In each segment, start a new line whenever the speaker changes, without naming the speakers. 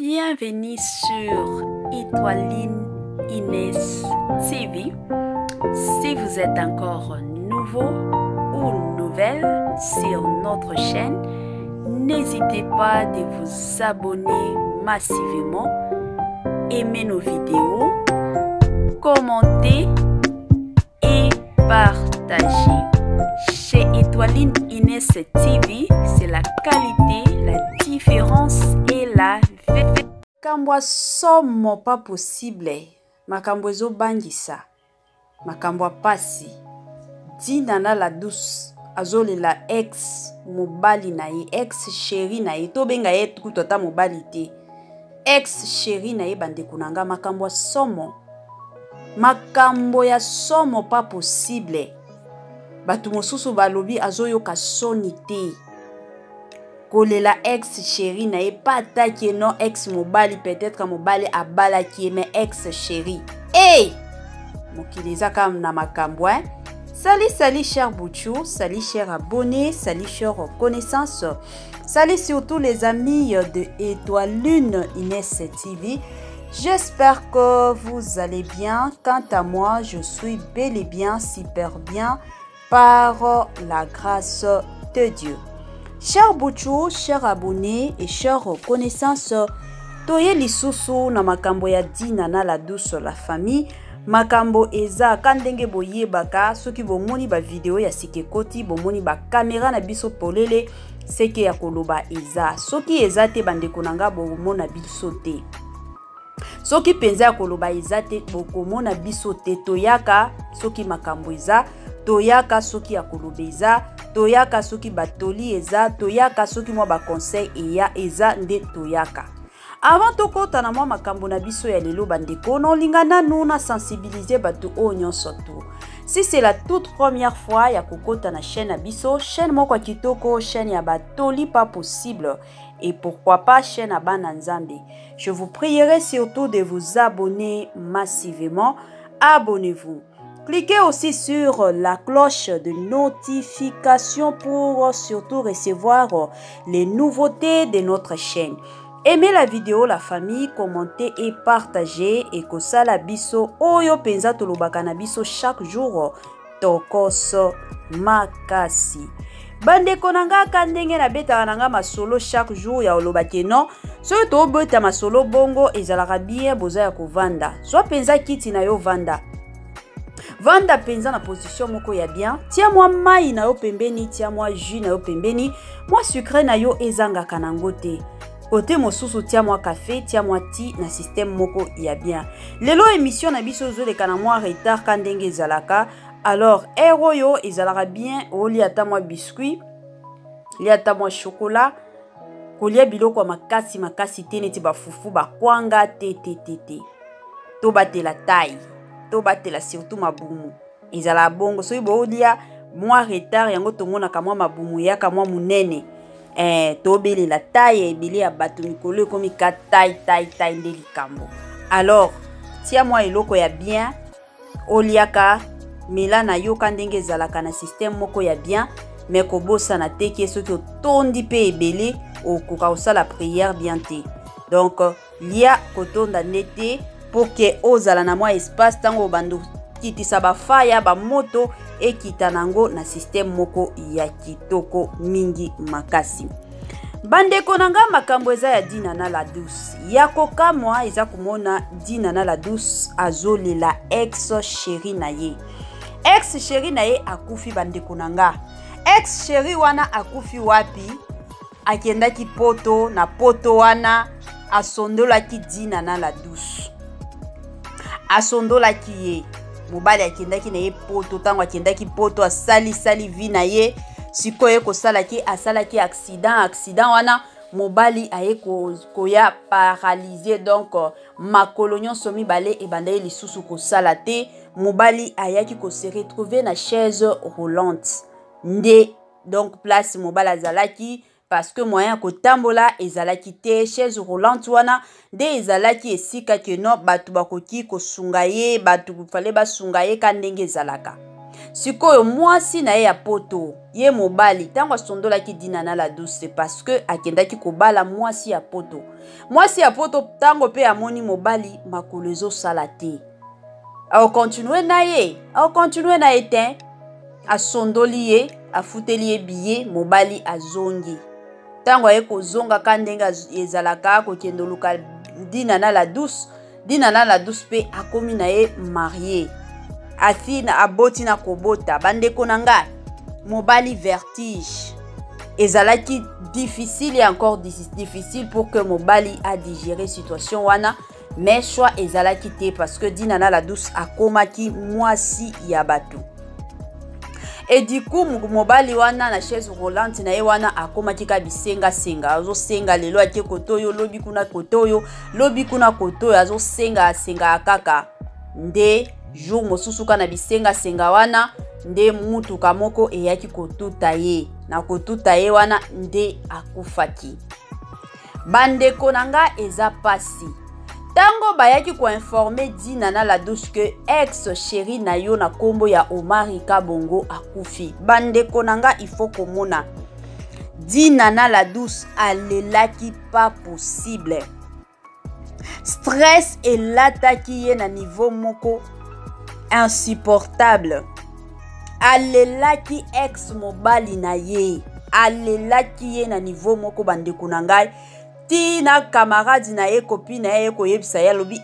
Bienvenue sur Étoiline Inès TV. Si vous êtes encore nouveau ou nouvelle sur notre chaîne, n'hésitez pas de vous abonner massivement, aimer nos vidéos, commenter et partager. Chez Étoiline Inès TV, c'est la qualité, la différence et la vérité. Makambo somo pas possible. Makambo ezo bangisa. Makambo pasi. Dina na la douce. Azole la ex mobali na ye, ex chéri na ye. To benga ye tukutota mobali te. Ex chéri na ye bande kunanga makambo somo. Makambo ya somo pas possible. Batu mosusu balobi azoyo ka soni te. Kolela ex chéri na ye pata ki non ex mobali, peut-être mobali abala ki mais ex chéri. Hey! Mokileza kam na makambo hein. Salut cher Bouchou, salut cher abonnés, salut cher connaissances. Salut surtout les amis de Étoiline Inès TV. J'espère que vous allez bien. Quant à moi, je suis bel et bien, super bien par la grâce de Dieu. Chers Bouchou, chers abonnés et chers connaissances, toye lisusu na makambo ya dina na la douce la famille. Makambo eza kandenge boye baka soki bomoni ba video ya sikekoti bomoni ba caméra na biso polele seke ya koloba eza soki eza te bandeko nanga bomona biso te. Soki penza ya koloba eza te bokomona biso te toyaka soki makambo eza toyaka soki ya koloba eza toyaka soki batoli eza toyaka soki mwa ba conseil eya eza nde toyaka. Avant tokota na mwa makambo na biso ya lelo bandeko no lingana nuna sensibiliser batu o nyonso tu. Si c'est la toute première fois ya kokota na chaîne na biso, chaîne moko kitoko, chaîne ya batoli pas possible et pourquoi pas chaîne à Bananzambe. Je vous prierai surtout de vous abonner massivement. Abonnez-vous. Cliquez aussi sur la cloche de notification pour surtout recevoir les nouveautés de notre chaîne. Aimez la vidéo, la famille, commentez et partagez. Et que ça la biso oyo penza tolobaka na biso chaque jour tokoso makasi. Bande konanga kandenge na beta nanga masolo chaque jour ya olobake non. So to beta masolo bongo ezalaka bien boza ya kovanda. So penza kiti na yo vanda. Vanda penza na position moko ya bien. Tia mwa mai na yo pembeni, tia mwa jus na yo pembeni, mwa sucre na yo ezanga kanango te. Côté mosusu tia mwa café, tia mwa ti na système moko ya bien. Lelo émission na biso zo le kana mwa retard kandenge ezalaka. Alors ero yo ezalaka bien oli ata mwa biscuit, li ata mwa chocolat, kolia biloko makasi te neti ba fufu ba kwanga te. To batela taille. To batela surtout mabumu ezala bongo so ibo olia mwa retard yango tomona ka mwa mabumu ya ka mwa munene to bele la taille ebele ya bato mikolo komi ka taille nde likambo. Alors tia mwa eloko ya bien oliaka mela na yo kandenge ezalaka na système moko ya bien mais kobosa na teki soki otondi pe ebele okoka osala prière bien te. Donc lia kotonda nete pour que ozala na mwa espace tango bando kitisa ba faya ba moto e kitanango na système moko ya kitoko mingi makasi. Bandeko nanga makambo eza ya dina na la douce. Yako kamwa eza kumona dina na la douce azole la ex chéri na ye. Ex chéri na ye akufi bandeko nanga. Ex chéri wana akufi wapi? Akendaki poto na poto wana asondola ki dina na la douce. Asondola ki ye mobali akendaki na ye poto tango akendaki poto asali vi na ye sikoye kosalaki asalaki accident wana mobali aye koya paralysé donc makolo nyonso mibale ebanda ye lisusu kosala te mobali ayaki ko se retrouver na chaise roulante nde donc place mobali azalaki parce que moyen kotambola ezalaki te chaise roulante wana nde ezalaki esika ke no batu bakoki kosunga ye batu fale basunga ye ka ndenge ezalaka. sikoyo mwasi na ye ya poto ye mobali tango asondolaki Dina na la Douce c'est parce que akendaki kobala mwasi ya poto tango pe amoni mobali makolo ezosala te akokontinue na ye te asondoli ye afuteli ye biye mobali azongi tango aye kozonga ka ndenge ezalaka kokende luka Dina na la Douce pe akomi na ye marié athina aboti na kobota bandeko na ngai mobali vertige ezalaki difficile et encore difficile pour que mobali a digéré situation wana mais choix ezalaki te parce que Dina na la Douce akomaki mwasi ya bato. Et du coup mobali wana na chaise roulante na ye wana akomaki ka bisenga azo senga lelo ake kotoyo lobi kuna kotoyo azo senga kaka nde jour mosusu kana bisenga wana nde mutuka moko eyaki kotuta ye wana nde akufaki. Bandeko nanga eza pasi tango bayaki ko informer Dina na la Douce que ex chéri na yo na kombo ya Omari Kabongo akufi. Bandeko nanga il faut komona Dina na la Douce alelaki pas possible. Stress elataki ye na niveau moko insupportable. Alelaki ex mobali na ye. Alelaki ye na niveau moko bandeko na ngai. Tina camarade na ye copine na ye koyebisa ya lobi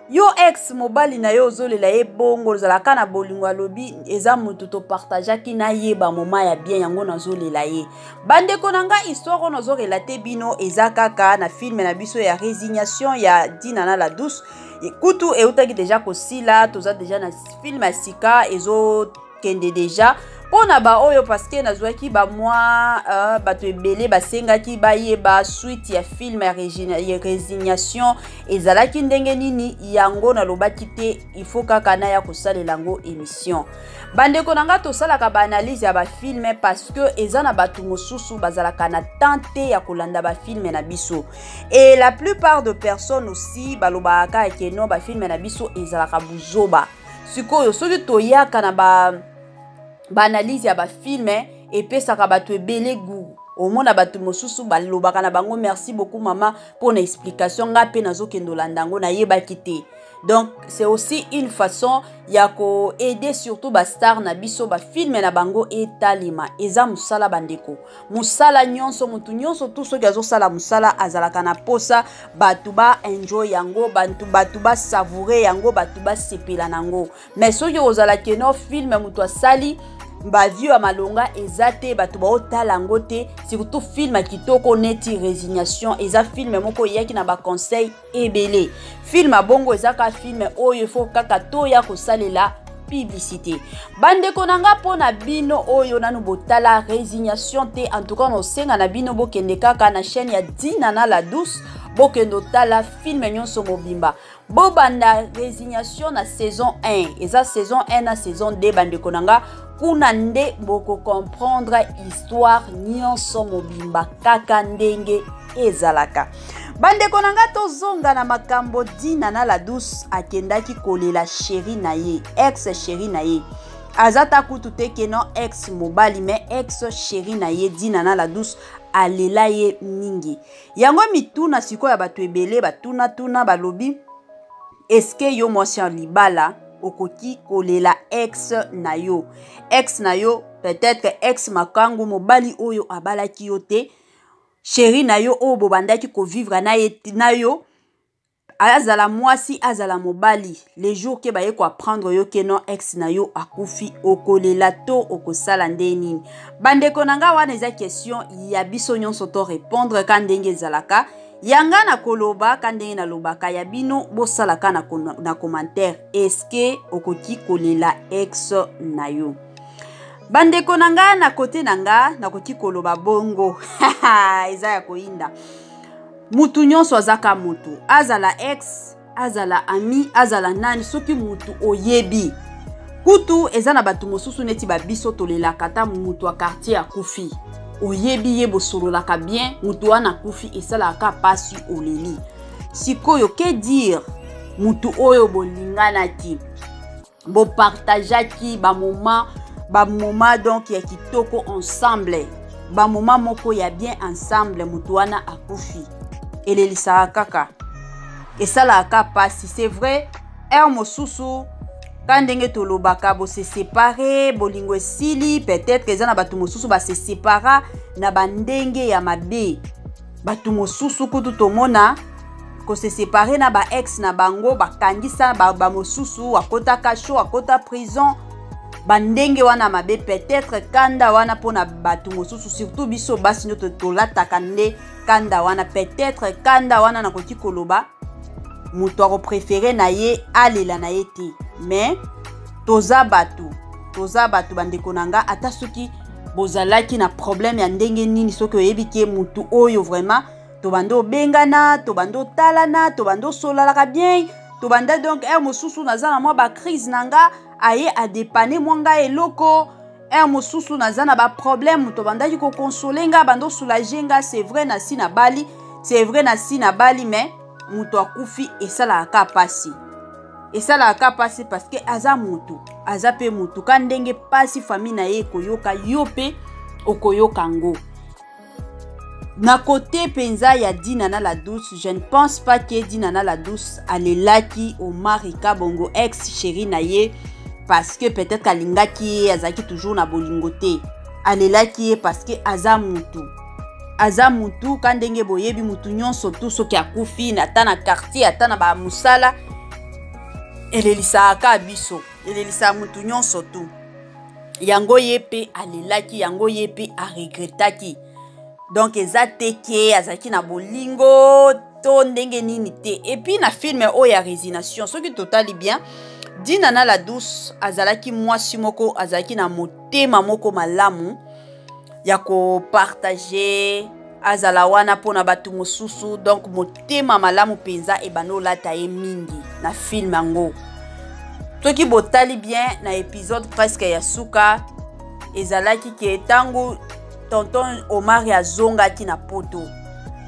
yo ex mobali na yo ozolela ye bongo zalaka na bolingo lobi eza mutu to partageaki na ye ba moma ya bien yango nazolela ye. Bandeko na nga histoire ono zorelate bino eza kaka na film na biso ya résignation ya Dina na la Douce kutu eutaki deja kosila toza deja na film ya sika ezo kende deja pona ba oyo parce que nazwaki ba moi bato ebele basengaki bayeba suite ya film ya résignation ezalaki ndenge nini yango na lobaki te il faut kaka na ya kosalela ngo émission. Bandeko nanga tosalaka ba analyse ya ba film parce que eza na bato mosusu bazalaka na tente ya kolanda ba film na biso et la plupart de personnes aussi balobaka ke no ba film na biso ezalaka buzoba sikoyo soki toyaka na ba analyse ya ba film et pesaka bato ebele goût omona bato mosusu balobaka na bango merci beaucoup maman pour une explication nga pe nazokendo landango na yebaki te. Donc c'est aussi une façon ya ko aider surtout ba star na biso ba film na bango etalima eza musala bandeko musala nyonso mutu nyonso tout ce gazo sala musala azalaka na posa batu ba enjoy yango batu ba savourer yango batu ba sepela nango mais soki ozala keno film mutu asali ba vieux a malonga ezate batu ba otala ngo te surtout film kitoko neti résignation eza film moko yaki na ba conseil ebele film bongo ezaka film oyo faut kaka to ya kosalela publicité. Bandeko nanga pona bino oyo nanu botala résignation te en tout cas no senga na bino bokende kaka na chaîne ya Dina na la Douce bokendo tala film nyonso mobimba bobanda résignation na saison 1 eza saison 1 na saison 2 bandeko nanga kuna nde boko comprendre histoire nyonso mobimba kaka ndenge ezalaka. Bandeko nanga tozonga na makambo Dina na la Douce akendaki kolela chéri na ye ex chéri na ye azata kutu te keno ex mobali mais ex chéri na ye Dina na la Douce alela ye mingi yango mituna siko ya bato ebele batuna balobi eske yo mwasi en libala okoki kolela ex na yo peut-être ex makangu mobali oyo abalaki yo te chéri na yo o bobandaki ko vivre na yo azala mwasi azala mobali les jours ke baye ko apprendre yo ke non ex na yo akufi okolela to okosala ndeni. Bandeko nanga wana eza question ya biso nyonso to répondre ka ndenge ezalaka yanga na koloba ka ndenge na lobaka ya bino bosalaka na commentaire est-ce que okoki kolela ex na yo. Bandeko nanga na kote nanga na koki koloba bongo eza ya koinda mutu nyonso azaka mutu azala ex azala ami azala nani soki mutu oyebi kutu eza na batu mosusu neti babiso tolelaka ta mutu a quartier akufi oyebi ye bosololaka bien mutu wana akufi esalaka pasi oleli sikoyo ke dire mutu oyo bolinganaki bo partageaki ba moment donc ya kitoko ensemble, ba moment moko ya bien ensemble, mutu wana akufi elelisaka kaka esalaka pasi. C'est vrai mosusu quand ndenge tolobaka bo se séparer bolingo esili, peut-être eza na batu mosusu ba se sépara na bandenge ya mabe. Batu mosusu kutu tomona ko se séparer na ba ex na bango bakangisa ba mosusu akota kasho akota prison bandenge wana mabe. Peut-être kanda wana pona batu mosusu, surtout biso basi nyoto tolataka nde kanda wana. Peut-être kanda wana na koki koloba mutu ako préféré na ye alela na ye te, mais toza batu bandeko nanga ata soki bozalaki na problème ya ndenge nini, soki oyebike mutu oyo vraiment tobando bengana, tobando talana, tobando solalaka bien, tobanda donc mosusu naza na mwa ba crise nanga aye a dépanner mwanga eloko, mosusu naza na ba problème tobandaki ko consoler nga bando soulager nga. C'est vrai na si na bali, mais mutu akufi esalaka pasi, parce que aza pe mutu ka ndenge pasi famille na ye koyoka yo pe okoyoka ngo. Na côté penza ya Dinana la Douce, je ne pense pas que Dinana la Douce alelaki Omar Bongo ex chéri na ye parce que peut-être alingaki azaki toujours na bolingote. Alelaki parce que aza mutu ka ndenge boyebi mutu nyonso tu soki akufi na tana quartier atana ba musala elelisaka biso, elelisa mutu nyonso tu. Yango yepe alelaki, yango yepe aregretaki. Donc eza teke azaki na bolingo to ndenge nini te. Et puis na film oya Résignation, soki totali bien Dinana la Douce azalaki mwasi moko azalaki na motema moko malamu ya ko partager azala wana pona batu mosusu. Donc motema malamu penza ebano lata ye mingi na film yango. Toki botali bien na épisode presque ya suka ezalaki ke tango tonton Omar ya zonga ki na poto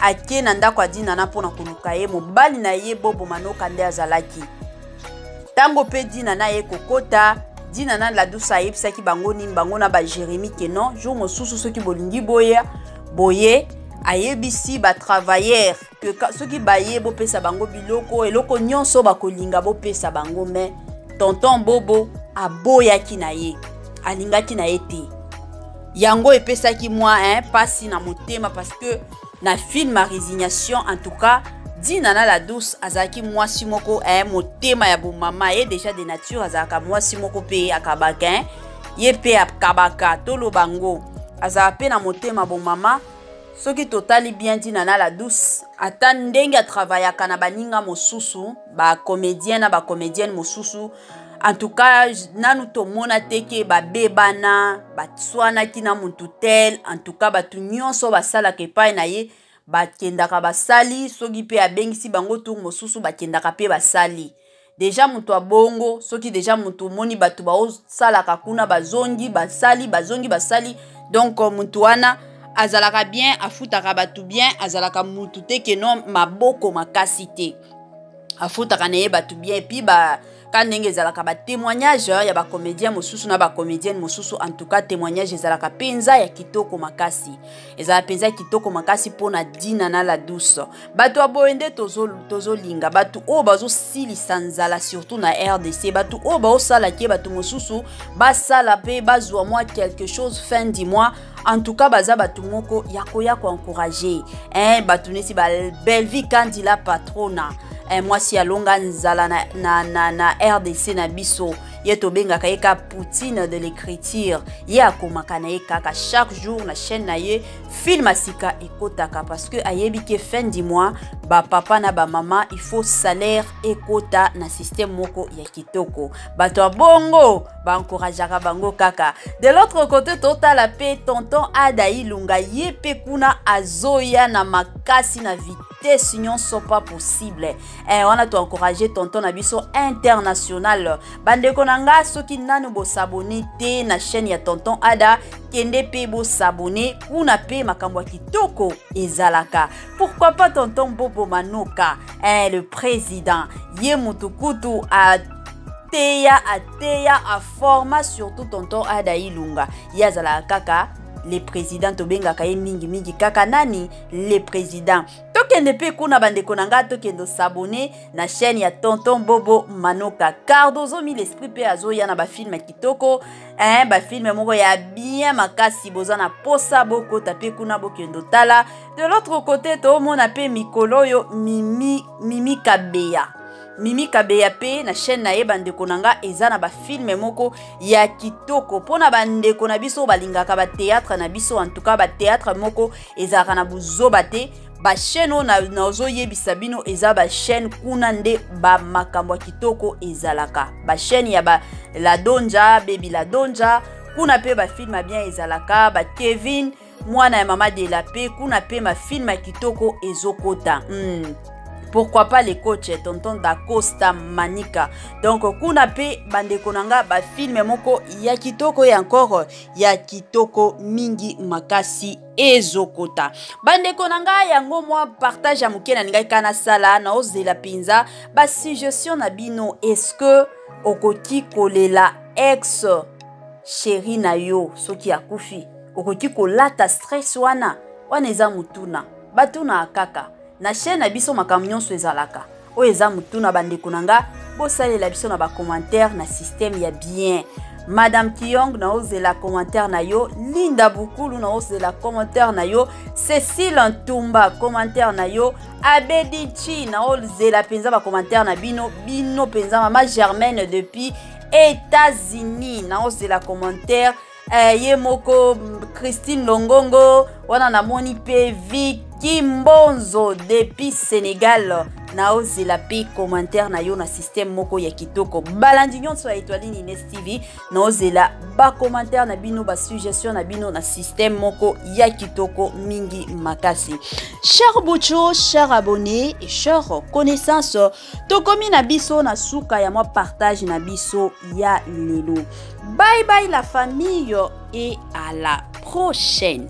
ake na ndako Dinana pona koluka ye mobali na ye Bobo Manoka nde azalaki. Tango pe Dinana ye kokota Dinana la Douce ayebisaki bango nini bango na ba Jérémy ke non jour mosusu soki bolingi boye ayebisi ba travailleur que soki baye bo pesa bango biloko eloko nyonso bakolinga bo pesa bango. Mais tonton Bobo aboyaki na ye, alingaki na ye te. Yango epesaki moi pasi na motema parce que na film Résignation en tout cas Dinana la Douce azaki mwasi moko motema ya bomama ye déjà de nature azaka mwasi moko pe akabaka ye pe akabaka tolo bango azaka pe na motema bomama. Soki totali bien Dinana la Douce ata ndenge a travaillaka na baninga mosusu ba comédien na ba comédienne mosusu. En tout cas nanu tomona teke ba bebana batswana kina muntu tel. En tout cas batu nyonso basala kepai na ye bakendaka basali, soki pe abengisi bango tour mosusu bakendaka pe basali. Déjà mutu abongo soki déjà mutu moni batu baosalaka kuna bazongi basali. Donc mutu wana azalaka bien, afutaka batu bien, azalaka mutu teke non maboko makasi te, afutaka na ye batu bien. Et puis kanenge ezalaka ba témoignage ya ba comédien mosusu na ba comédienne mosusu. En tout cas témoignage ezalaka penza ya kitoko makasi, ezalaka penza kitoko makasi pona Dinana la Douce. Batu aboende tozolinga batu o bazo silisa nzala surtout na RDC, batu o baosala ke batu mosusu basala pe bazwa moi quelque chose fin du mois. En tout cas baza batu moko ya ko encourager batu nesi ba belle vie Kandila patrona. Moi si alonga nzala na RDC na biso ye tobengaka ye ka Poutine de l'écriture, ye akomaka na ye kaka chaque jour na chaîne na ye film asika ekotaka parce que ayebi ke fin du mois ba papa na ba mama il faut salaire ekota na système moko ya kitoko. Bato bongo ba encourageaka bango kaka. De l'autre côté totala pe tonton Adaï Lunga ye pe kuna azoya na makasi na vitesse nyonso pas possible. On a to encourager tonton na biso international. Bandeko nanga soki nanu bo s'abonner te na chaîne ya tonton Ada kende pe bo s'abonner kuna pe makambo kitoko ezalaka. Pourquoi pas tonton Bobo Manoka le président ye mutukutu a ateya a forma surtout tonton Ada Ilunga yazala kaka les présidents tobengaka ye mingi kaka nani les présidents tokende pe kuna bandeko nanga tokendo s'abonner na chaîne ya tonton Bobo Manoka Cardozo mi l'esprit pe azo ya na ba film kitoko ba film moko ya bien makasi bozana posa boko tape kuna bokendo tala de l'autre côté to mona pe mikolo yo Mimi Kabeya Mimi Kabeya pe na chaîne na ye bandeko nanga eza na ba film moko ya kitoko pona bandeko na biso balingaka ba théâtre na biso en tout cas ba théâtre moko ezaka na buzoba te ba chaîne na ozo yebisa bino eza ba chaîne kuna nde ba makambo kitoko ezalaka ba chaîne ya ba La Donja Baby La Donja kuna pe ba film bien ezalaka ba Kevin mwana ya mama de la pe kuna pe ma film kitoko ezokota pourquoi pas les coachs tonton Da Costa Manika donc kuna pe bandeko nanga ba film moko ya kitoko et encore ya kitoko mingi makasi ezokota bandeko nanga yango moi partage ya mukena ngai kana sala na ozela pinza ba suggestion na bino est-ce que okoki kolela ex chéri na yo soki akufi okoki kolata stress wana eza mutuna batuna kaka na chaîne na biso makambo nyonso ezalaka o eza mutuna bandeko nanga bosalela biso na ba commentaire na système ya bien Madame Kiyong na ozela commentaire na yo Linda Bukulu na ozela commentaire na yo Cécile Ntumba commentaire na yo Abedichi na ozela penza ba commentaire na bino penza mama Germaine depuis États-Unis na ozela commentaire ye moko Christine Longongo wana na moni pe Vicky Mbonzo depuis Sénégal na ozela pe commentaire na yo na système moko ya kitoko balandi nyonso ya Étoiline Ines TV na ozela ba commentaire na bino ba suggestion na bino na système moko ya kitoko mingi makasi cher Boucho cher abonné et cher connaissance tokomi na biso na suka ya moi partage na biso ya lelo bye bye la famille et à la prochaine.